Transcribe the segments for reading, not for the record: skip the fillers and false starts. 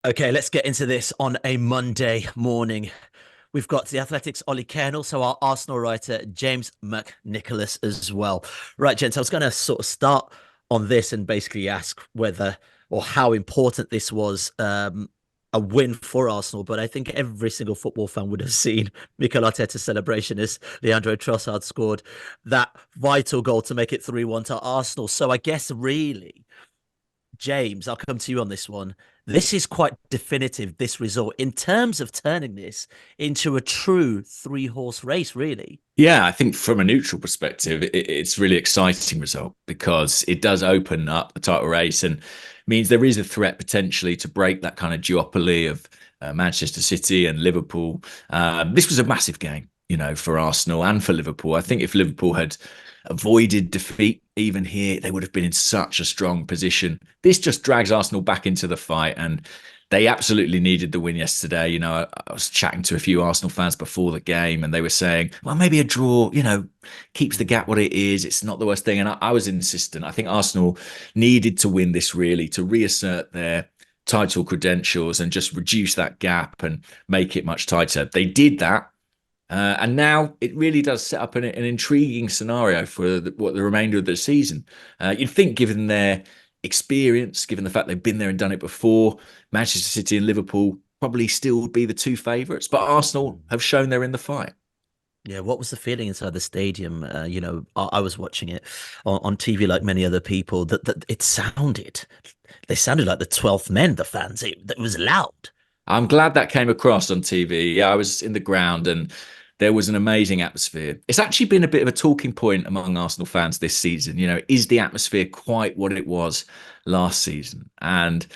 Okay, let's get into this on a Monday morning. We've got the Athletics Oli Kay and also our Arsenal writer James McNicholas as well. Right, gents, I was going to sort of start on this and basically ask whether or how important this was a win for Arsenal, but I think every single football fan would have seen Mikel Arteta's celebration as Leandro Trossard scored that vital goal to make it 3-1 to Arsenal. So I guess really James, I'll come to you on this one. This is quite definitive, this result, in terms of turning this into a true three-horse race, really. Yeah, I think from a neutral perspective, it's really exciting result because it does open up the title race and means there is a threat potentially to break that kind of duopoly of Manchester City and Liverpool. This was a massive game, for Arsenal and for Liverpool. I think if Liverpool had avoided defeat even here, they would have been in such a strong position. This just drags Arsenal back into the fight, and they absolutely needed the win yesterday. I was chatting to a few Arsenal fans before the game, and they were saying, well, maybe a draw, keeps the gap what it is. It's not the worst thing. And I was insistent. I think Arsenal needed to win this really to reassert their title credentials and just reduce that gap and make it much tighter. They did that. And now it really does set up an intriguing scenario for what the remainder of the season. You'd think, given their experience, given the fact they've been there and done it before, Manchester City and Liverpool probably still would be the two favourites. But Arsenal have shown they're in the fight. Yeah, what was the feeling inside the stadium? I was watching it on TV like many other people. That they sounded like the 12th men, the fans. It was loud. I'm glad that came across on TV. Yeah, I was in the ground and there was an amazing atmosphere. It's actually been a bit of a talking point among Arsenal fans this season. Is the atmosphere quite what it was last season? And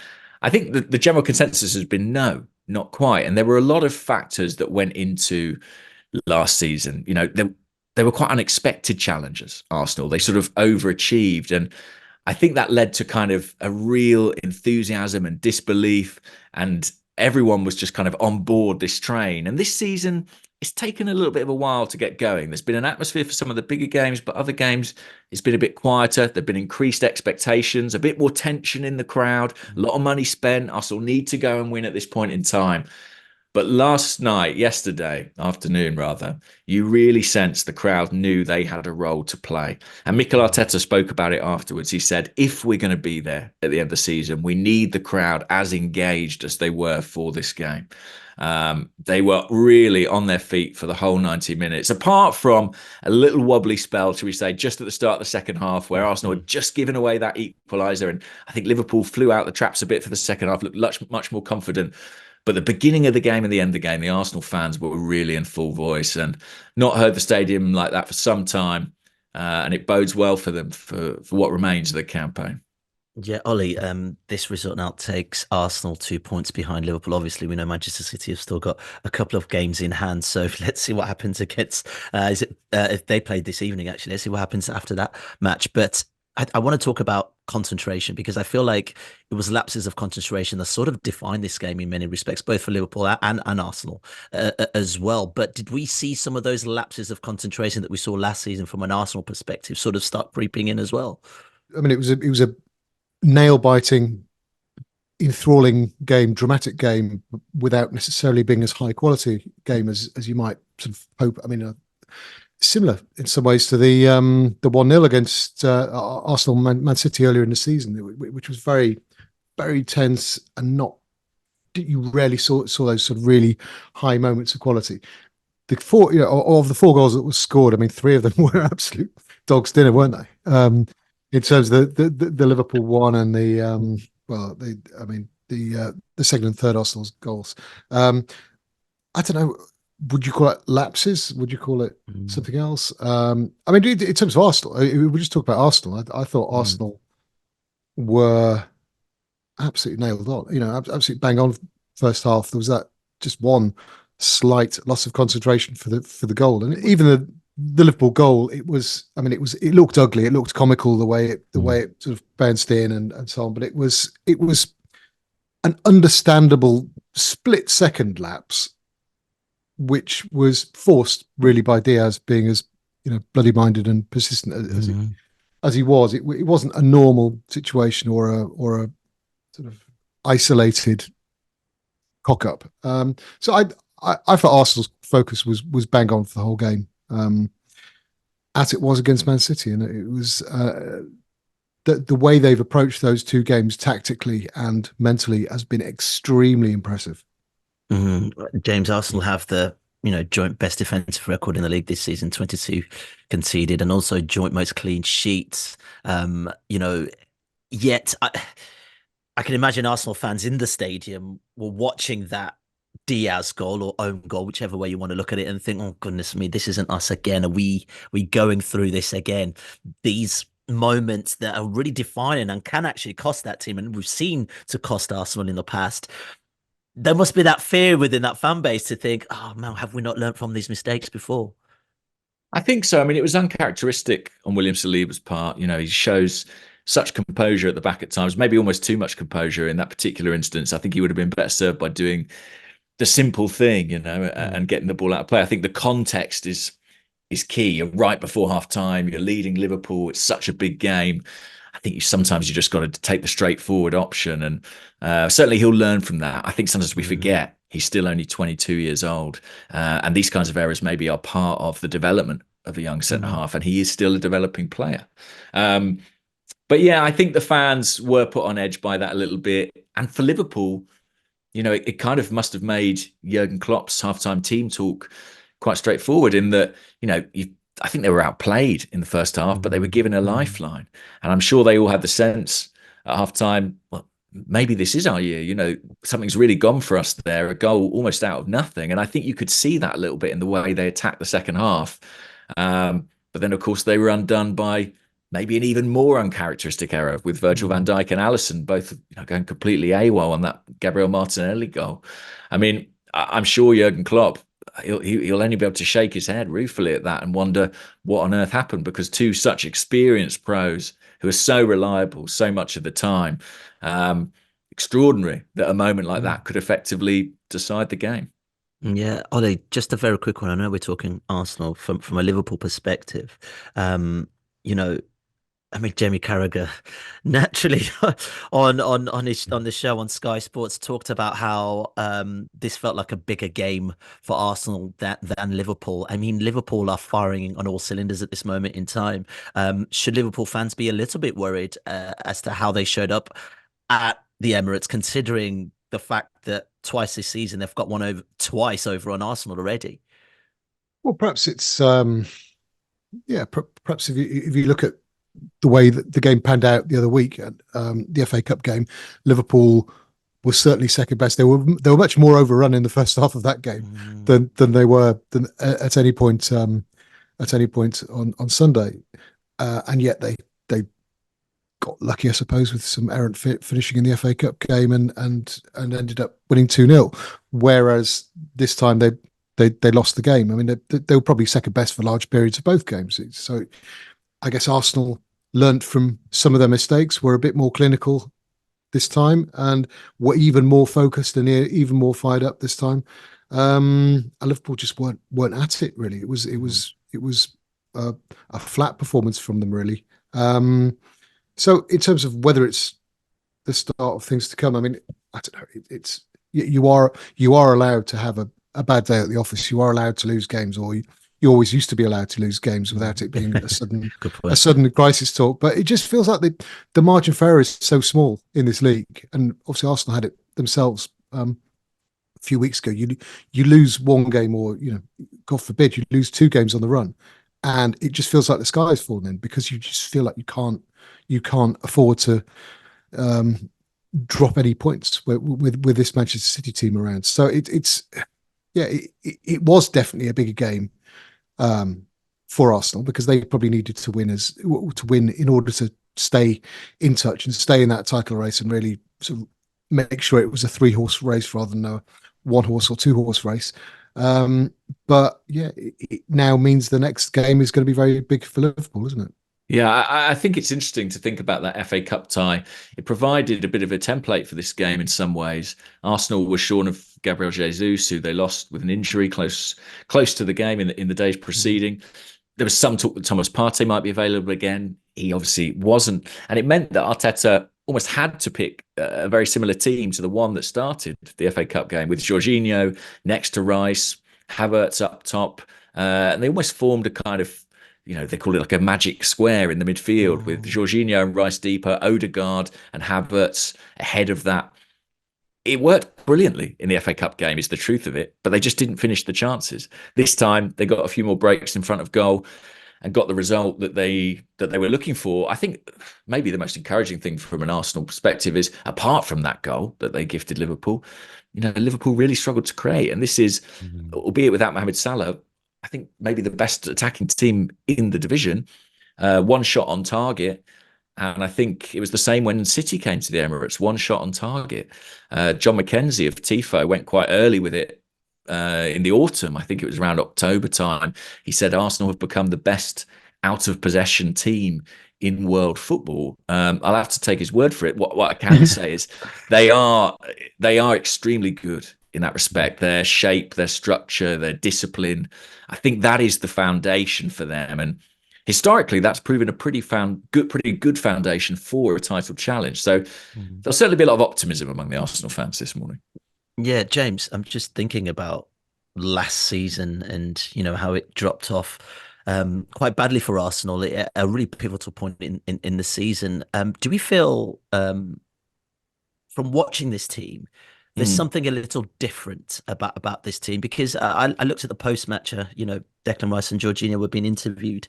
I think the general consensus has been no, not quite. And there were a lot of factors that went into last season. They were quite unexpected challenges, Arsenal. They sort of overachieved. And I think that led to kind of a real enthusiasm and disbelief. And everyone was just kind of on board this train. And this season, it's taken a little bit of a while to get going. There's been an atmosphere for some of the bigger games, but other games, it's been a bit quieter. There've been increased expectations, a bit more tension in the crowd, a lot of money spent. Arsenal need to go and win at this point in time. But yesterday afternoon rather, you really sensed the crowd knew they had a role to play. And Mikel Arteta spoke about it afterwards. He said, if we're going to be there at the end of the season, we need the crowd as engaged as they were for this game. They were really on their feet for the whole 90 minutes, apart from a little wobbly spell, shall we say, just at the start of the second half, where Arsenal had just given away that equaliser. And I think Liverpool flew out the traps a bit for the second half, looked much more confident. But the beginning of the game and the end of the game, the Arsenal fans were really in full voice and not heard the stadium like that for some time. And it bodes well for them for what remains of the campaign. Yeah, Ollie, this result now takes Arsenal 2 points behind Liverpool. Obviously, we know Manchester City have still got a couple of games in hand. So let's see what happens against, is it if they played this evening, actually. Let's see what happens after that match. But I want to talk about concentration because I feel like it was lapses of concentration that sort of defined this game in many respects, both for Liverpool and Arsenal as well. But did we see some of those lapses of concentration that we saw last season from an Arsenal perspective sort of start creeping in as well? I mean, it was a nail biting, enthralling game, dramatic game, without necessarily being as high quality game as you might sort of hope. I mean, similar in some ways to the 1-0 against Arsenal Man City earlier in the season, which was very, very tense and not. You rarely saw those sort of really high moments of quality. The four, of the 4 goals that were scored, I mean, 3 of them were absolute dog's dinner, weren't they? In terms of the Liverpool one and the second and third Arsenal's goals. I don't know. Would you call it lapses? Would you call it something else? I mean, in terms of Arsenal, we just talk about Arsenal. I thought Arsenal were absolutely nailed on. Absolutely bang on first half. There was that just one slight loss of concentration for the goal, and even the Liverpool goal. It looked ugly. It looked comical the way it sort of bounced in and so on. But it was an understandable split second lapse, which was forced really by Diaz being as bloody minded and persistent as he was. It wasn't a normal situation or a sort of isolated cock up. So I thought Arsenal's focus was bang on for the whole game, as it was against Man City, and it was the way they've approached those two games tactically and mentally has been extremely impressive. James, Arsenal have the joint best defensive record in the league this season, 22 conceded, and also joint most clean sheets. Yet I can imagine Arsenal fans in the stadium were watching that Diaz goal or own goal, whichever way you want to look at it, and think, "Oh goodness me, this isn't us again. Are we going through this again?" These moments that are really defining and can actually cost that team, and we've seen to cost Arsenal in the past. There must be that fear within that fan base to think, "Oh man, have we not learned from these mistakes before?" I think so. I mean, it was uncharacteristic on William Saliba's part. He shows such composure at the back at times, maybe almost too much composure in that particular instance. I think he would have been better served by doing the simple thing, and getting the ball out of play. I think the context is key. You're right before half time. You're leading Liverpool. It's such a big game. I think sometimes you just got to take the straightforward option, and certainly he'll learn from that. I think sometimes we forget he's still only 22 years old, and these kinds of errors maybe are part of the development of a young centre half, and he is still a developing player. But yeah, I think the fans were put on edge by that a little bit, and for Liverpool, it kind of must have made Jurgen Klopp's halftime team talk quite straightforward in that, I think they were outplayed in the first half, but they were given a lifeline. And I'm sure they all had the sense at halftime, well, maybe this is our year. Something's really gone for us there, a goal almost out of nothing. And I think you could see that a little bit in the way they attacked the second half. But then, of course, they were undone by maybe an even more uncharacteristic error with Virgil van Dijk and Alisson both going completely AWOL on that Gabriel Martinelli goal. I mean, I'm sure Jurgen Klopp, he'll only be able to shake his head ruefully at that and wonder what on earth happened, because two such experienced pros who are so reliable so much of the time, extraordinary that a moment like that could effectively decide the game. Yeah, Ollie, just a very quick one. I know we're talking Arsenal from a Liverpool perspective. I mean, Jamie Carragher naturally on the show on Sky Sports talked about how this felt like a bigger game for Arsenal than Liverpool. I mean, Liverpool are firing on all cylinders at this moment in time. Should Liverpool fans be a little bit worried as to how they showed up at the Emirates, considering the fact that twice this season they've got one twice over on Arsenal already? Well, perhaps it's perhaps if you look at the way that the game panned out the other week at the FA Cup game, Liverpool was certainly second best. They were much more overrun in the first half of that game than they were at any point on Sunday, and yet they got lucky, I suppose, with some errant finishing in the FA Cup game and ended up winning 2-0. Whereas this time they lost the game. I mean, they were probably second best for large periods of both games. So I guess Arsenal learnt from some of their mistakes, were a bit more clinical this time, and were even more focused and even more fired up this time. And Liverpool just weren't at it really. It was a flat performance from them really. So in terms of whether it's the start of things to come, I mean, I don't know. It's you are allowed to have a bad day at the office. You are allowed to lose games, or you always used to be allowed to lose games without it being a sudden crisis talk. But it just feels like the margin for error is so small in this league, and obviously Arsenal had it themselves a few weeks ago. You lose one game, or God forbid, you lose two games on the run, and it just feels like the sky is falling in, because you just feel like you can't afford to drop any points with this Manchester City team around. So it was definitely a bigger game for Arsenal, because they probably needed to win in order to stay in touch and stay in that title race, and really sort of make sure it was a 3-horse race rather than a 1-horse or 2-horse race. But yeah, it now means the next game is going to be very big for Liverpool, isn't it? Yeah, I think it's interesting to think about that FA Cup tie. It provided a bit of a template for this game in some ways. Arsenal was shorn of Gabriel Jesus, who they lost with an injury close to the game in the days preceding. There was some talk that Thomas Partey might be available again. He obviously wasn't. And it meant that Arteta almost had to pick a very similar team to the one that started the FA Cup game, with Jorginho next to Rice, Havertz up top. And they almost formed a kind of, they call it like a magic square in the midfield, with Jorginho and Rice deeper, Odegaard and Havertz ahead of that. It worked brilliantly in the FA Cup game, is the truth of it, but they just didn't finish the chances. This time they got a few more breaks in front of goal and got the result that they were looking for. I think maybe the most encouraging thing from an Arsenal perspective is, apart from that goal that they gifted Liverpool, Liverpool really struggled to create. And this is, albeit without Mohamed Salah, I think maybe the best attacking team in the division. One shot on target. And I think it was the same when City came to the Emirates, one shot on target. John McKenzie of Tifo went quite early with it in the autumn. I think it was around October time. He said Arsenal have become the best out of possession team in world football. I'll have to take his word for it. What I can say is they are extremely good in that respect. Their shape, their structure, their discipline. I think that is the foundation for them. And historically, that's proven a pretty good foundation for a title challenge. So there'll certainly be a lot of optimism among the Arsenal fans this morning. Yeah, James, I'm just thinking about last season and how it dropped off quite badly for Arsenal at a really pivotal point in the season. Do we feel from watching this team, there's something a little different about this team? Because I looked at the post-match, Declan Rice and Jorginho were being interviewed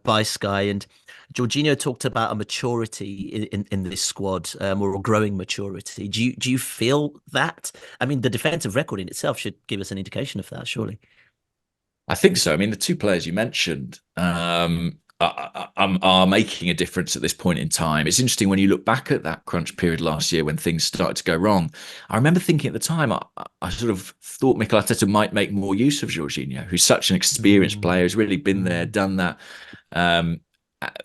by Sky, and Jorginho talked about a maturity in this squad, or a growing maturity. Do you feel that? I mean, the defensive record in itself should give us an indication of that, surely. I think so. I mean, the two players you mentioned are making a difference at this point in time. It's interesting when you look back at that crunch period last year when things started to go wrong. I remember thinking at the time, I sort of thought Mikel Arteta might make more use of Jorginho, who's such an experienced player, who's really been there, done that.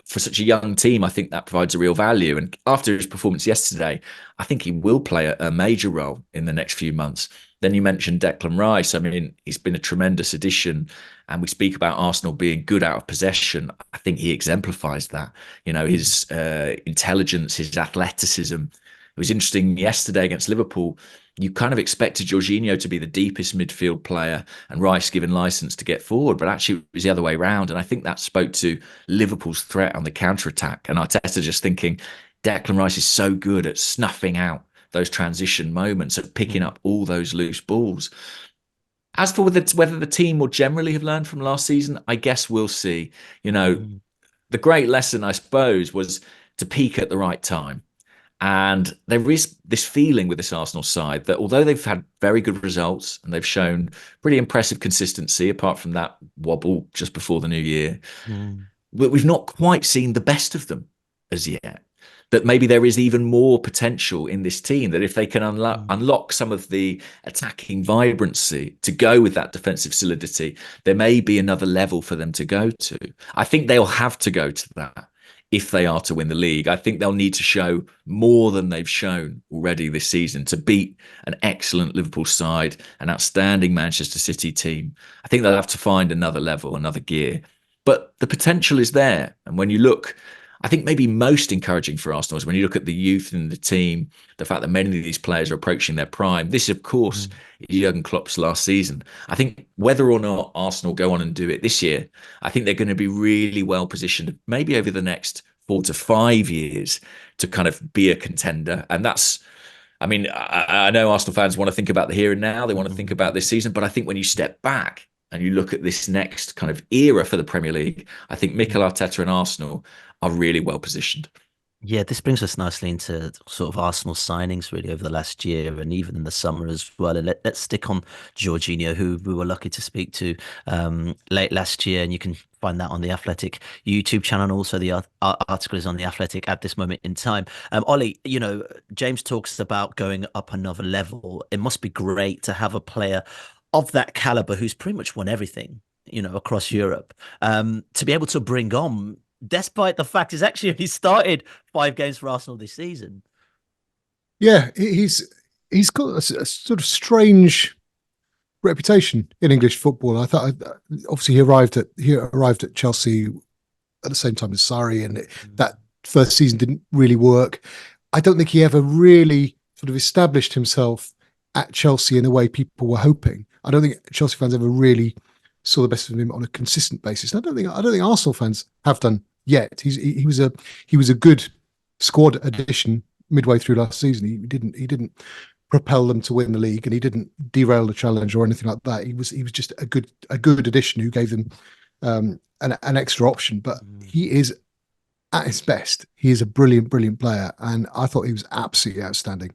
For such a young team, I think that provides a real value. And after his performance yesterday, I think he will play a major role in the next few months. Then you mentioned Declan Rice. I mean, he's been a tremendous addition. And we speak about Arsenal being good out of possession. I think he exemplifies that. His intelligence, his athleticism. It was interesting yesterday against Liverpool. You kind of expected Jorginho to be the deepest midfield player and Rice given license to get forward, but actually it was the other way around. And I think that spoke to Liverpool's threat on the counter-attack. And Arteta just thinking, Declan Rice is so good at snuffing out those transition moments, at picking up all those loose balls. As for whether the team more generally have learned from last season, I guess we'll see. The great lesson, I suppose, was to peak at the right time. And there is this feeling with this Arsenal side that although they've had very good results and they've shown pretty impressive consistency, apart from that wobble just before the new year, we've not quite seen the best of them as yet. That maybe there is even more potential in this team, that if they can unlock some of the attacking vibrancy to go with that defensive solidity, there may be another level for them to go to. I think they'll have to go to that if they are to win the league. I think they'll need to show more than they've shown already this season to beat an excellent Liverpool side, an outstanding Manchester City team. I think they'll have to find another level, another gear. But the potential is there. And when you look, I think maybe most encouraging for Arsenal is when you look at the youth in the team, the fact that many of these players are approaching their prime. This, of course, is Jurgen Klopp's last season. I think whether or not Arsenal go on and do it this year, I think they're going to be really well positioned, maybe over the next 4 to 5 years, to kind of be a contender. And that's, I mean, I know Arsenal fans want to think about the here and now. They want to think about this season. But I think when you step back and you look at this next kind of era for the Premier League, I think Mikel Arteta and Arsenal are really well positioned. Yeah, this brings us nicely into sort of Arsenal signings really over the last year and even in the summer as well. And let's stick on Jorginho, who we were lucky to speak to late last year. And you can find that on the Athletic YouTube channel. And also the article is on the Athletic at this moment in time. Ollie, James talks about going up another level. It must be great to have a player of that caliber who's pretty much won everything, across Europe, to be able to bring on, despite the fact he started 5 games for Arsenal this season. Yeah, he's got a sort of strange reputation in English football. I thought, obviously, he arrived at Chelsea at the same time as Sarri, and that first season didn't really work. I don't think he ever really sort of established himself at Chelsea in the way people were hoping. I don't think Chelsea fans ever really saw the best of him on a consistent basis. And I don't think Arsenal fans have done yet. He was a good squad addition midway through last season. He didn't propel them to win the league, and he didn't derail the challenge or anything like that. He was just a good addition who gave them an extra option. But he is at his best. He is a brilliant player, and I thought he was absolutely outstanding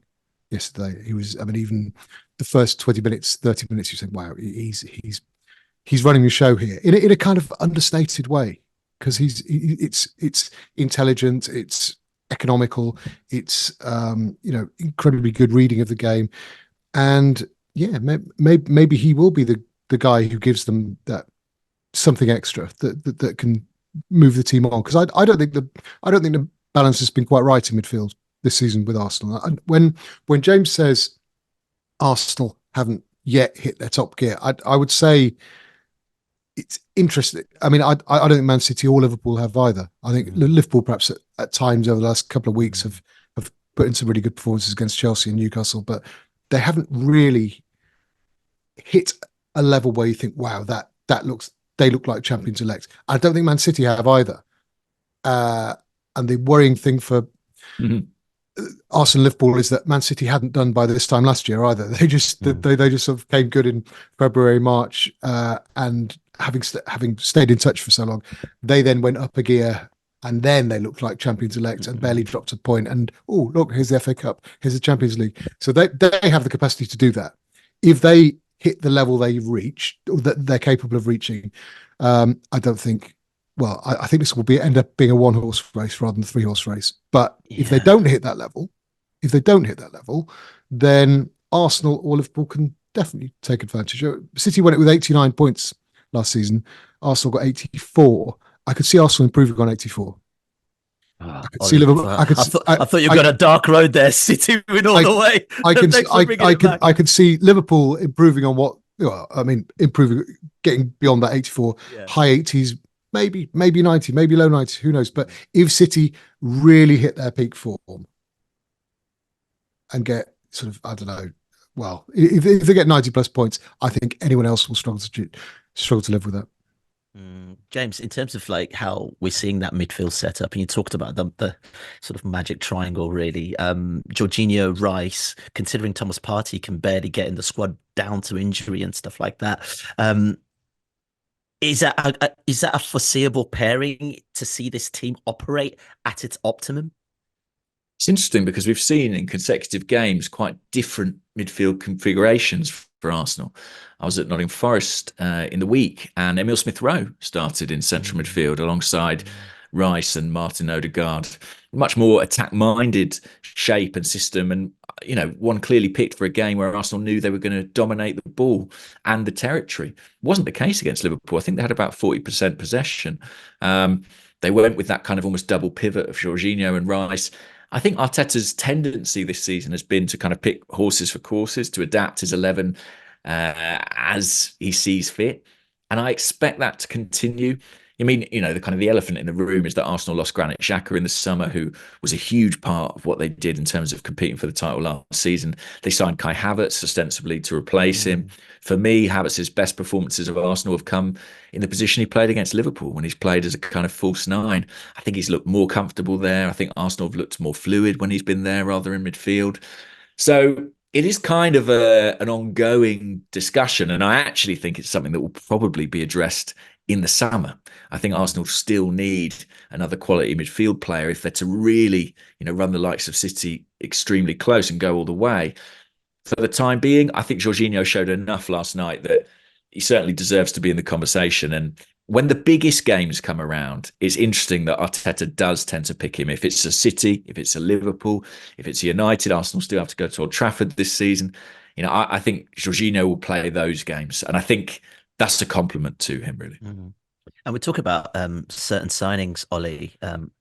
yesterday. He was. I mean, even the first 20 minutes, 30 minutes, you think, wow, he's running the show here in a kind of understated way, because it's intelligent, it's economical, it's incredibly good reading of the game, and yeah, maybe he will be the guy who gives them that something extra that can move the team on, because I don't think the balance has been quite right in midfield this season with Arsenal. And when James says Arsenal haven't yet hit their top gear, I would say it's interesting. I mean, I don't think Man City or Liverpool have either. I think Liverpool perhaps at times over the last couple of weeks have put in some really good performances against Chelsea and Newcastle, but they haven't really hit a level where you think, wow, they look like champions elect. I don't think Man City have either. And the worrying thing for Arsenal, Liverpool is that Man City hadn't done by this time last year either. They just sort of came good in February, March, and having stayed in touch for so long, they then went up a gear, and then they looked like champions elect and barely dropped a point. And oh, look, here's the FA Cup, here's the Champions League. So they have the capacity to do that. If they hit the level they've reached, or that they're capable of reaching, I don't think. Well, I think this will end up being a one-horse race rather than a three-horse race. But if they don't hit that level, then Arsenal or Liverpool can definitely take advantage. City won it with 89 points last season. Arsenal got 84. I could see Arsenal improving on 84. I could see Liverpool. I thought you were going a dark road there. City win all the way. I could see Liverpool improving on what. Well, I mean, improving, getting beyond that 84, high 80s. Maybe 90, maybe low 90s, who knows? But if City really hit their peak form and get sort of, I don't know, well, if they get 90 plus points, I think anyone else will struggle to live with that. James, in terms of like how we're seeing that midfield setup, and you talked about the sort of magic triangle, really. Jorginho, Rice, considering Thomas Partey can barely get in the squad down to injury and stuff like that. Is that a foreseeable pairing to see this team operate at its optimum? It's interesting because we've seen in consecutive games quite different midfield configurations for Arsenal. I was at Nottingham Forest in the week, and Emile Smith-Rowe started in central midfield alongside Rice and Martin Odegaard. Much more attack-minded shape and system, and one clearly picked for a game where Arsenal knew they were going to dominate the ball and the territory. It wasn't the case against Liverpool. I think they had about 40% possession. They went with that kind of almost double pivot of Jorginho and Rice. I think Arteta's tendency this season has been to kind of pick horses for courses, to adapt his 11 as he sees fit. And I expect that to continue. I mean, the kind of the elephant in the room is that Arsenal lost Granit Xhaka in the summer, who was a huge part of what they did in terms of competing for the title last season. They signed Kai Havertz ostensibly to replace him. For me, Havertz's best performances of Arsenal have come in the position he played against Liverpool, when he's played as a kind of false nine. I think he's looked more comfortable there. I think Arsenal have looked more fluid when he's been there rather in midfield. So it is kind of an ongoing discussion, and I actually think it's something that will probably be addressed in the summer. I think Arsenal still need another quality midfield player if they're to really, run the likes of City extremely close and go all the way. For the time being, I think Jorginho showed enough last night that he certainly deserves to be in the conversation. And when the biggest games come around, it's interesting that Arteta does tend to pick him. If it's a City, if it's a Liverpool, if it's a United, Arsenal still have to go to Old Trafford this season. I think Jorginho will play those games. And I think that's a compliment to him, really. And we talk about certain signings, Ollie,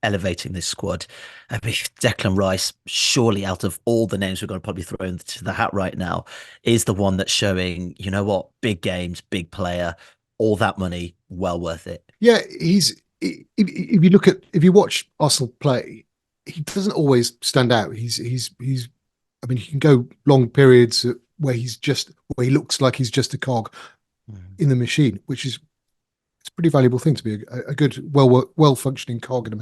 elevating this squad. I mean, Declan Rice, surely out of all the names we're going to probably throw into the hat right now, is the one that's showing, big games, big player, all that money, well worth it. Yeah, if you watch Arsenal play, he doesn't always stand out. He's. I mean, he can go long periods where he looks like he's just a cog in the machine, which is it's a pretty valuable thing to be a good, well functioning cog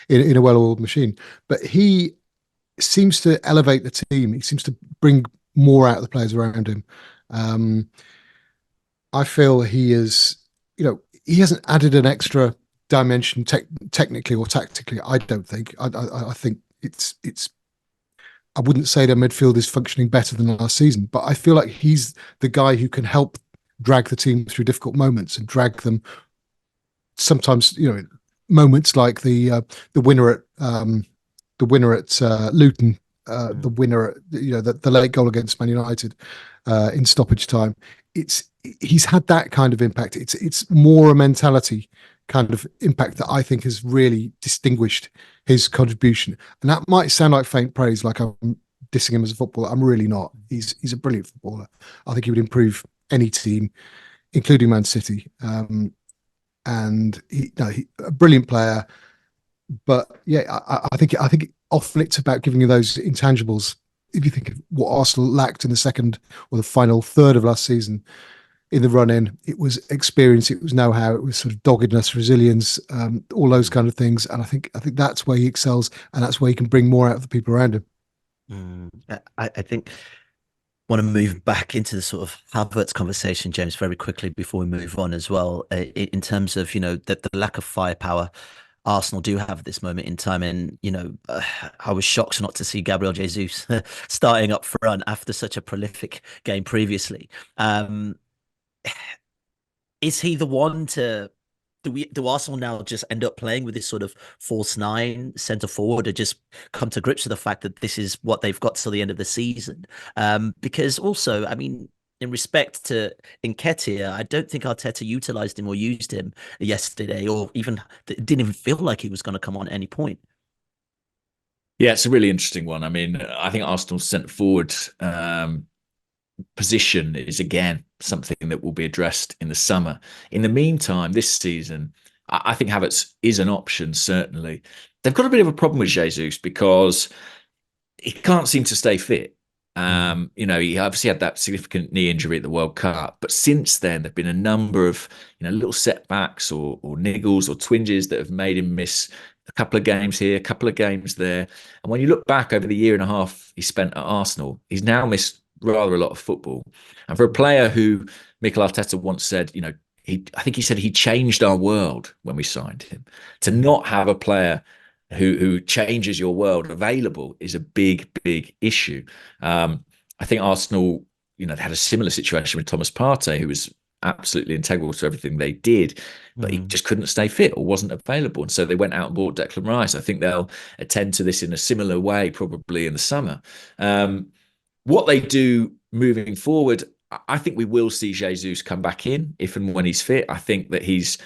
in a well-oiled machine. But he seems to elevate the team. He seems to bring more out of the players around him. I feel he is, he hasn't added an extra dimension technically or tactically. I don't think. I think it's. I wouldn't say their midfield is functioning better than last season, but I feel like he's the guy who can help drag the team through difficult moments and drag them. Sometimes, moments like the winner at Luton, the winner at the late goal against Man United in stoppage time. He's had that kind of impact. It's more a mentality kind of impact that I think has really distinguished his contribution. And that might sound like faint praise, like I'm dissing him as a footballer. I'm really not. He's a brilliant footballer. I think he would improve any team, including Man City. And he a brilliant player. But yeah, I think often it's about giving you those intangibles. If you think of what Arsenal lacked in the second or the final third of last season, in the run-in, it was experience, it was know-how, it was sort of doggedness, resilience, all those kind of things. And I think that's where he excels, and that's where he can bring more out of the people around him. I think want to move back into the sort of Havertz conversation, James, very quickly before we move on as well, in terms of the lack of firepower Arsenal do have at this moment in time. And I was shocked not to see Gabriel Jesus starting up front after such a prolific game previously. Is he the one to do Arsenal now just end up playing with this sort of false nine centre forward, or just come to grips with the fact that this is what they've got till the end of the season? Because also, I mean, in respect to Nketiah, I don't think Arteta utilised him or used him yesterday, or even didn't even feel like he was going to come on at any point. Yeah, it's a really interesting one. I mean, I think Arsenal's centre forward position is again something that will be addressed in the summer. In the meantime, this season, I think Havertz is an option, certainly. They've got a bit of a problem with Jesus because he can't seem to stay fit. He obviously had that significant knee injury at the World Cup, but since then there've been a number of little setbacks or niggles or twinges that have made him miss a couple of games here, a couple of games there. And when you look back over the year and a half he spent at Arsenal, he's now missed rather a lot of football. And for a player who Mikel Arteta once said, I think he said he changed our world when we signed him. To not have a player who changes your world available is a big, big issue. I think Arsenal, they had a similar situation with Thomas Partey, who was absolutely integral to everything they did, but he just couldn't stay fit or wasn't available. And so they went out and bought Declan Rice. I think they'll attend to this in a similar way, probably in the summer. What they do moving forward, I think we will see Jesus come back in if and when he's fit. I think that he's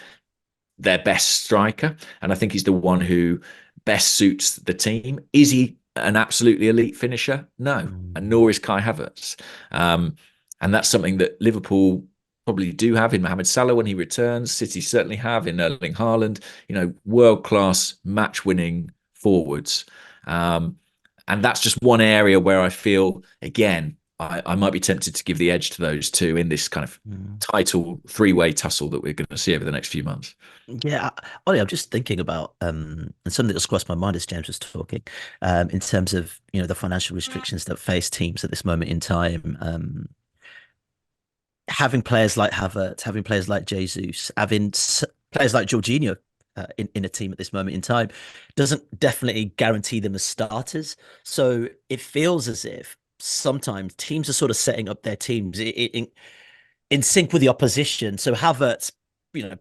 their best striker, and I think he's the one who best suits the team. Is he an absolutely elite finisher? No, and nor is Kai Havertz. And that's something that Liverpool probably do have in Mohamed Salah when he returns. City certainly have in Erling Haaland, world-class match-winning forwards. And that's just one area where I feel, again, I might be tempted to give the edge to those two in this kind of title three-way tussle that we're going to see over the next few months. Yeah, Ollie, I'm just thinking about and something that's crossed my mind as James was talking, in terms of the financial restrictions that face teams at this moment in time. Having players like Havertz, having players like Jesus, having players like Jorginho in a team at this moment in time doesn't definitely guarantee them as starters. So it feels as if sometimes teams are sort of setting up their teams in sync with the opposition. So Havertz,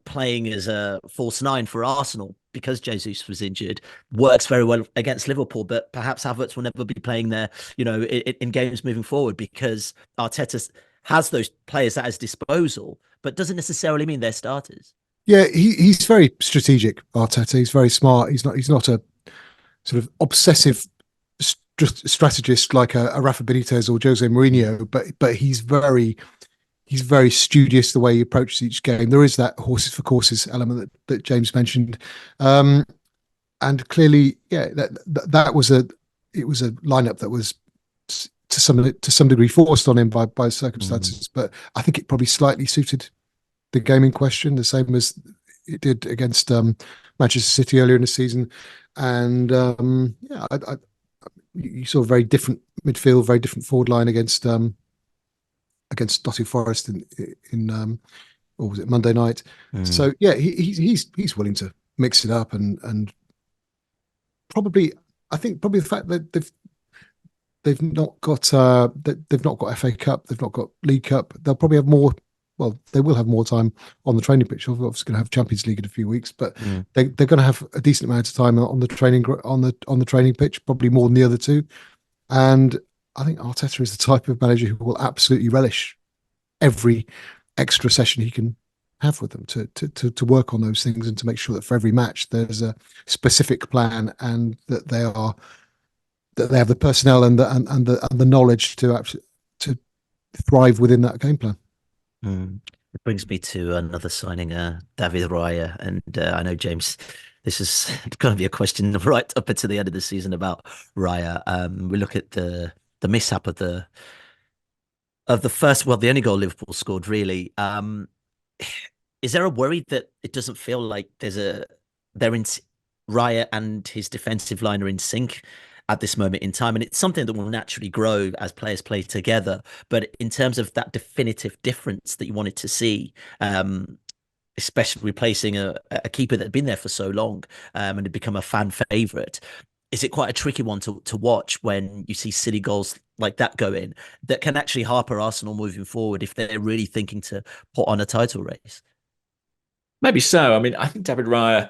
playing as a false nine for Arsenal because Jesus was injured, works very well against Liverpool, but perhaps Havertz will never be playing there, in games moving forward, because Arteta has those players at his disposal, but doesn't necessarily mean they're starters. Yeah, he's very strategic, Arteta. He's very smart. He's not a sort of obsessive strategist like a Rafa Benitez or Jose Mourinho, but he's very studious the way he approaches each game. There is that horses for courses element that James mentioned. And and clearly, yeah, that was a lineup that was to some degree forced on him by circumstances, but I think it probably slightly suited the game in question, the same as it did against Manchester City earlier in the season. And yeah, you saw a very different midfield, very different forward line against Nottingham Forest in or was it Monday night? So yeah, he's willing to mix it up and probably, I think probably the fact that they've not got FA Cup, they've not got League Cup, they'll probably have more. Well, they will have more time on the training pitch. They're obviously going to have Champions League in a few weeks, but they're going to have a decent amount of time on the training pitch, probably more than the other two. And I think Arteta is the type of manager who will absolutely relish every extra session he can have with them to work on those things and to make sure that for every match there's a specific plan and that they have the personnel and the knowledge to actually to thrive within that game plan. It brings me to another signing, David Raya, and I know, James, this is going to be a question right up until the end of the season about Raya. We look at the mishap of the first, well, the only goal Liverpool scored, really. Is there a worry that it doesn't feel like Raya and his defensive line are in sync at this moment in time? And it's something that will naturally grow as players play together. But in terms of that definitive difference that you wanted to see, especially replacing a keeper that had been there for so long and had become a fan favourite, is it quite a tricky one to watch when you see silly goals like that go in that can actually harper Arsenal moving forward if they're really thinking to put on a title race? Maybe so. I mean, I think David Raya,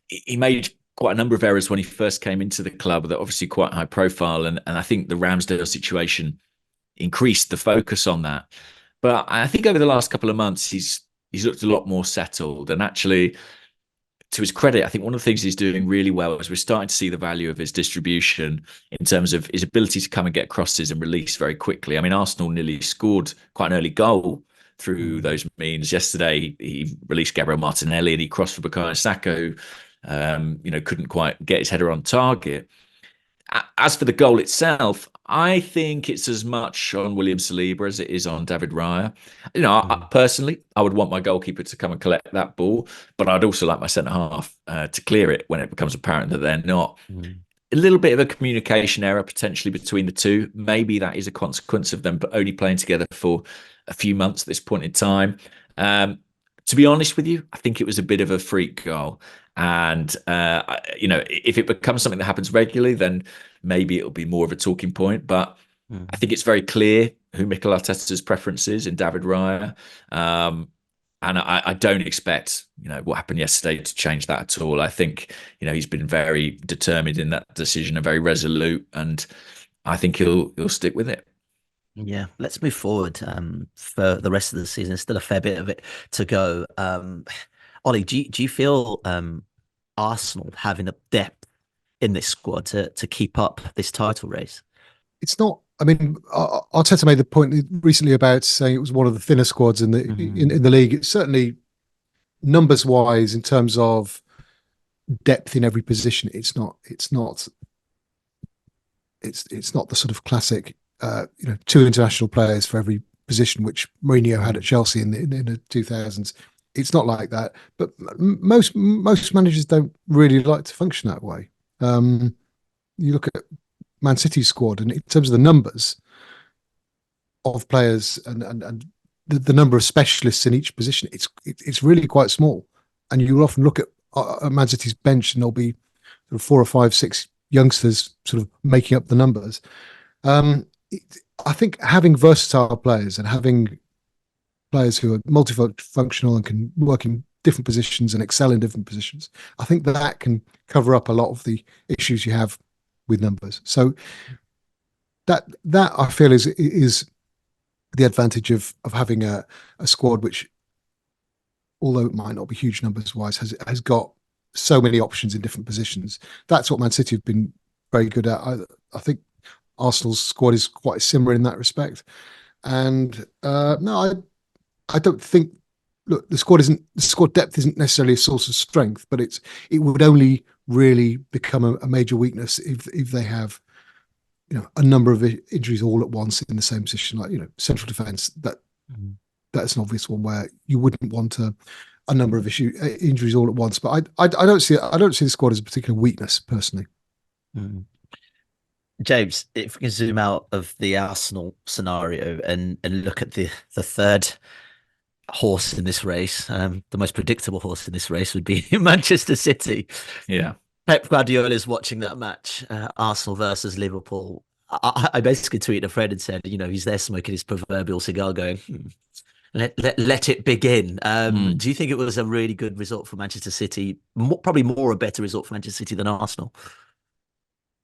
he made quite a number of errors when he first came into the club that are obviously quite high profile. And I think the Ramsdale situation increased the focus on that. But I think over the last couple of months, he's looked a lot more settled. And actually, to his credit, I think one of the things he's doing really well is we're starting to see the value of his distribution in terms of his ability to come and get crosses and release very quickly. I mean, Arsenal nearly scored quite an early goal through those means. Yesterday, he released Gabriel Martinelli and he crossed for Bukayo Saka, who couldn't quite get his header on target. As for the goal itself, I think it's as much on William Saliba as it is on David Raya. Personally, I would want my goalkeeper to come and collect that ball, but I'd also like my centre half to clear it when it becomes apparent that they're not. A little bit of a communication error potentially between the two. Maybe that is a consequence of them only playing together for a few months at this point in time. To be honest with you, I think it was a bit of a freak goal. And, if it becomes something that happens regularly, then maybe it'll be more of a talking point. But I think it's very clear who Mikel Arteta's preference is in David Raya. And I don't expect, what happened yesterday to change that at all. I think, he's been very determined in that decision and very resolute. And I think he'll stick with it. Yeah, let's move forward for the rest of the season. There's still a fair bit of it to go. Ollie, do you feel Arsenal have enough depth in this squad to keep up this title race? It's not. I mean, Arteta made the point recently about saying it was one of the thinner squads in the in the league. It's certainly numbers wise in terms of depth in every position. It's not the sort of classic. Two international players for every position, which Mourinho had at Chelsea in the 2000s. It's not like that, but most managers don't really like to function that way. You look at Man City's squad, and in terms of the numbers of players and the number of specialists in each position, it's really quite small. And you often look at Man City's bench, and there'll be sort of 4 or 5, 6 youngsters sort of making up the numbers. I think having versatile players and having players who are multifunctional and can work in different positions and excel in different positions, I think that can cover up a lot of the issues you have with numbers. So that I feel is the advantage of having a squad which, although it might not be huge numbers wise, has got so many options in different positions. That's what Man City have been very good at. I think Arsenal's squad is quite similar in that respect. And no, I don't think. Look, the squad depth isn't necessarily a source of strength, but it would only really become a major weakness if they have, a number of injuries all at once in the same position, like, central defence. That's an obvious one where you wouldn't want a number of injuries all at once. But I don't see the squad as a particular weakness personally. Mm. James, if we can zoom out of the Arsenal scenario and look at the third horse in this race, the most predictable horse in this race would be Manchester City. Yeah. Pep Guardiola is watching that match, Arsenal versus Liverpool. I basically tweeted a friend and said, he's there smoking his proverbial cigar going, let it begin. Do you think it was a really good result for Manchester City? Probably more a better result for Manchester City than Arsenal.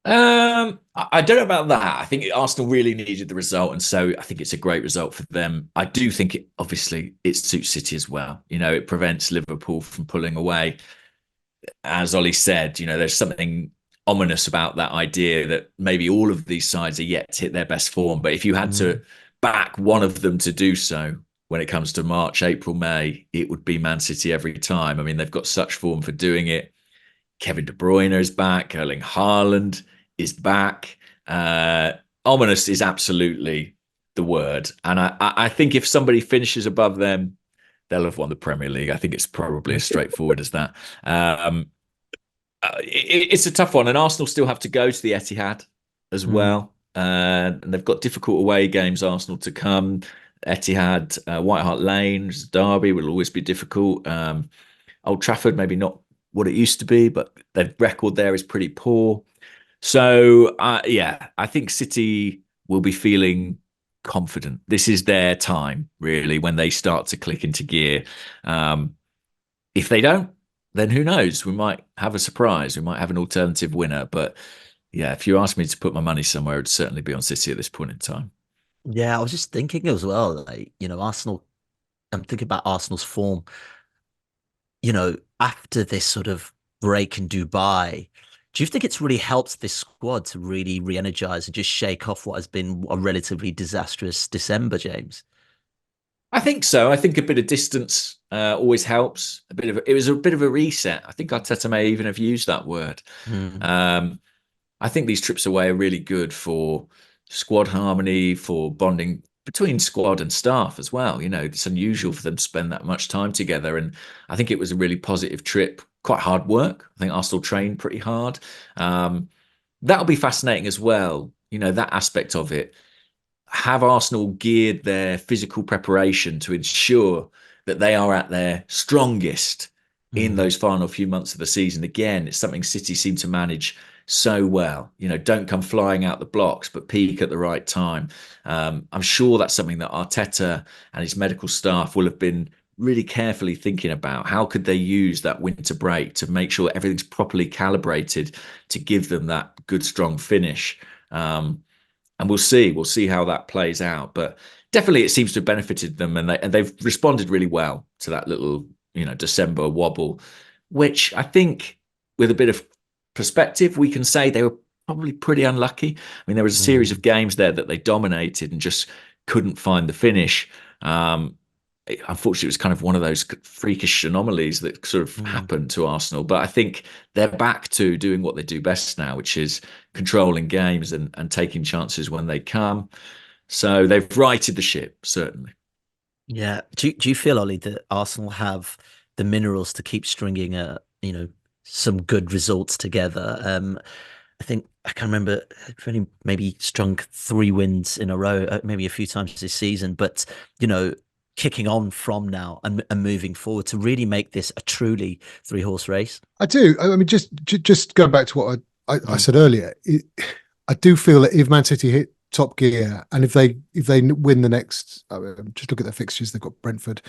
I don't know about that. I think Arsenal really needed the result, and so I think it's a great result for them. I do think it suits City as well. It prevents Liverpool from pulling away. As Ollie said, there's something ominous about that idea that maybe all of these sides are yet to hit their best form. But if you had to back one of them to do so when it comes to March, April, May, it would be Man City every time. I mean, they've got such form for doing it. Kevin De Bruyne is back. Erling Haaland is back. Ominous is absolutely the word. And I think if somebody finishes above them, they'll have won the Premier League. I think it's probably as straightforward as that. It's a tough one, and Arsenal still have to go to the Etihad as well. And they've got difficult away games, Arsenal, to come. Etihad, White Hart Lane, Derby will always be difficult. Old Trafford, maybe not what it used to be, but their record there is pretty poor. So, I think City will be feeling confident. This is their time, really, when they start to click into gear. If they don't, then who knows? We might have a surprise. We might have an alternative winner. But yeah, if you ask me to put my money somewhere, it'd certainly be on City at this point in time. Yeah, I was just thinking as well, Arsenal, I'm thinking about Arsenal's form, after this sort of break in Dubai. Do you think it's really helped this squad to really re-energize and just shake off what has been a relatively disastrous December, James? I think so. I think a bit of distance always helps. It was a bit of a reset. I think Arteta may even have used that word. I think these trips away are really good for squad harmony, for bonding between squad and staff as well. It's unusual for them to spend that much time together. And I think it was a really positive trip, quite hard work. I think Arsenal trained pretty hard. That'll be fascinating as well. That aspect of it. Have Arsenal geared their physical preparation to ensure that they are at their strongest in those final few months of the season? Again, it's something City seem to manage so well. Don't come flying out the blocks, but peak at the right time. I'm sure that's something that Arteta and his medical staff will have been really carefully thinking about. How could they use that winter break to make sure everything's properly calibrated to give them that good, strong finish? And we'll see how that plays out. But definitely it seems to have benefited them, and they've responded really well to that little, December wobble, which I think with a bit of perspective, we can say they were probably pretty unlucky. I mean, there was a series of games there that they dominated and just couldn't find the finish. Unfortunately, it was kind of one of those freakish anomalies that sort of happened to Arsenal. But I think they're back to doing what they do best now, which is controlling games and taking chances when they come. So they've righted the ship, certainly. Yeah. Do you feel, Ollie, that Arsenal have the minerals to keep stringing some good results together? I think I can remember maybe strung 3 wins in a row, maybe a few times this season, but kicking on from now and moving forward to really make this a truly 3-horse race. I do. I mean, just going back to what I said earlier, I do feel that if Man City hit top gear and if they win the next, just look at their fixtures, they've got Brentford,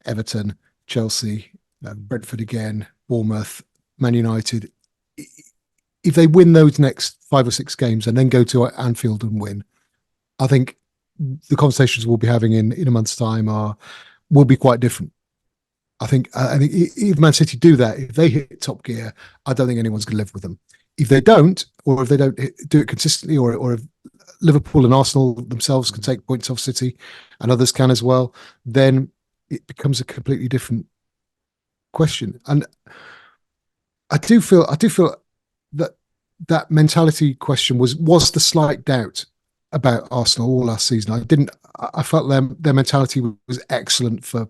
Everton, Chelsea, Brentford again, Bournemouth, Man United. If they win those next 5 or 6 games and then go to Anfield and win, I think the conversations we'll be having in a month's time will be quite different. I think if Man City do that, if they hit top gear, I don't think anyone's going to live with them. If they don't, or if they don't do it consistently, or if Liverpool and Arsenal themselves can take points off City and others can as well, then it becomes a completely different question. And I do feel that that mentality question was the slight doubt about Arsenal all last season. I felt their mentality was excellent for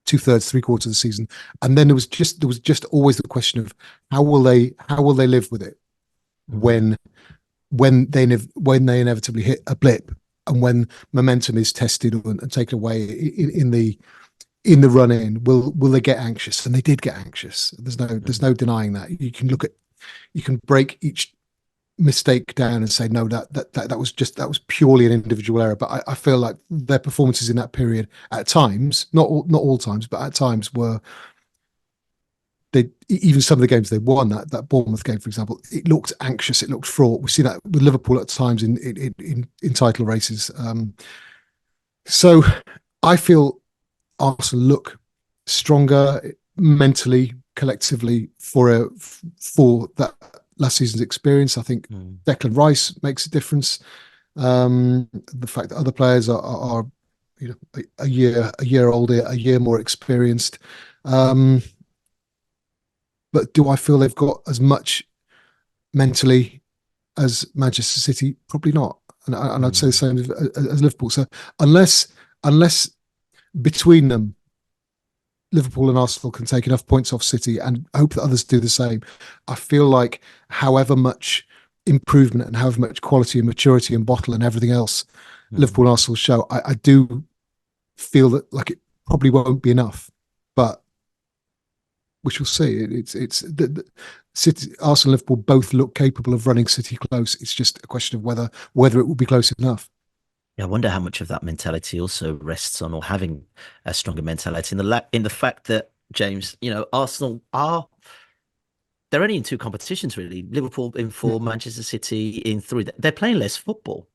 2/3, 3/4 of the season, and then there was just always the question of how will they live with it when they inevitably hit a blip, and when momentum is tested and taken away in the run in, will they get anxious? And they did get anxious. There's no denying that. You can break each mistake down and say no, that was purely an individual error. But I feel like their performances in that period at times, not all times, but at times were, even some of the games they won, that Bournemouth game, for example, it looked anxious, it looked fraught. We've seen that with Liverpool at times in title races. So I feel Arsenal look stronger mentally, collectively for that last season's experience. I think Declan Rice makes a difference. The fact that other players are a year older, a year more experienced. But do I feel they've got as much mentally as Manchester City? Probably not. And I'd say the same as Liverpool. So unless between them, Liverpool and Arsenal can take enough points off City and hope that others do the same, I feel like however much improvement and however much quality and maturity and bottle and everything else Liverpool and Arsenal show, I do feel that like it probably won't be enough, but we shall see. It's the City, Arsenal, and Liverpool both look capable of running City close. It's just a question of whether it will be close enough. I wonder how much of that mentality also rests on, or having a stronger mentality in the fact that, James, Arsenal they're only in 2 competitions really. Liverpool in 4, Manchester City in 3. They're playing less football.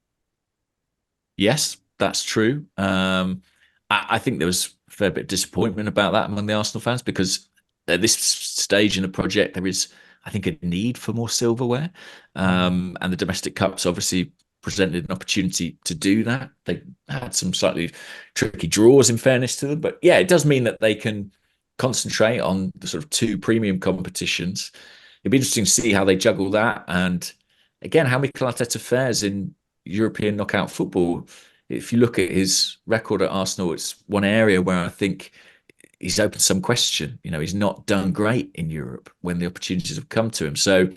Yes, that's true. I think there was a fair bit of disappointment about that among the Arsenal fans, because at this stage in the project there is, I think, a need for more silverware, and the domestic cups obviously presented an opportunity to do that. They had some slightly tricky draws, in fairness to them, but yeah, it does mean that they can concentrate on the sort of 2 premium competitions. It'd be interesting to see how they juggle that, and again, how Mikel Arteta fares in European knockout football. If you look at his record at Arsenal, it's one area where I think he's opened some question. He's not done great in Europe when the opportunities have come to him. So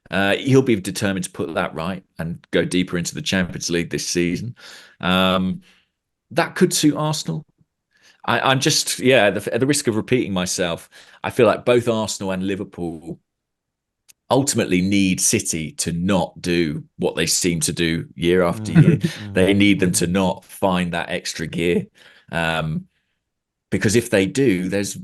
he'll be determined to put that right and go deeper into the Champions League this season. That could suit Arsenal. I'm just, at the risk of repeating myself, I feel like both Arsenal and Liverpool ultimately need City to not do what they seem to do year after year. They need them to not find that extra gear, because if they do, there's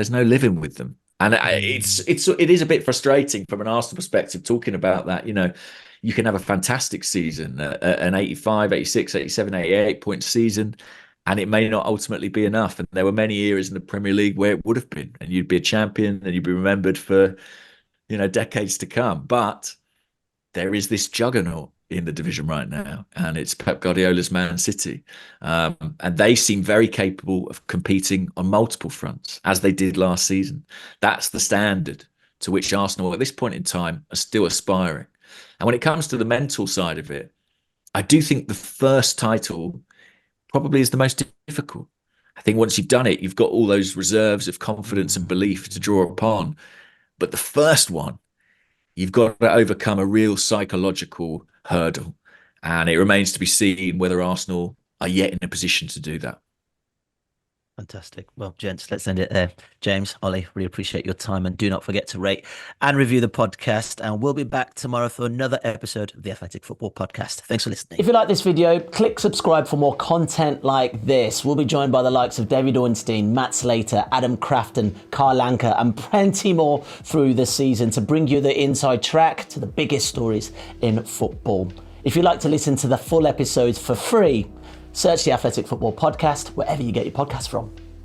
no living with them. And it is a bit frustrating from an Arsenal perspective talking about that. You can have a fantastic season, an 85, 86, 87, 88 point season, and it may not ultimately be enough. And there were many eras in the Premier League where it would have been, and you'd be a champion and you'd be remembered for, decades to come. But there is this juggernaut in the division right now, and it's Pep Guardiola's Man City. And they seem very capable of competing on multiple fronts, as they did last season. That's the standard to which Arsenal at this point in time are still aspiring. And when it comes to the mental side of it, I do think the first title probably is the most difficult. I think once you've done it, you've got all those reserves of confidence and belief to draw upon. But the first one, you've got to overcome a real psychological hurdle. And it remains to be seen whether Arsenal are yet in a position to do that. Fantastic. Well, gents, let's end it there. James, Ollie, really appreciate your time, and do not forget to rate and review the podcast. And we'll be back tomorrow for another episode of the Athletic Football Podcast. Thanks for listening. If you like this video, click subscribe for more content like this. We'll be joined by the likes of David Ornstein, Matt Slater, Adam Crafton, Carl Anker, and plenty more through the season to bring you the inside track to the biggest stories in football. If you'd like to listen to the full episodes for free, search the Athletic Football Podcast wherever you get your podcasts from.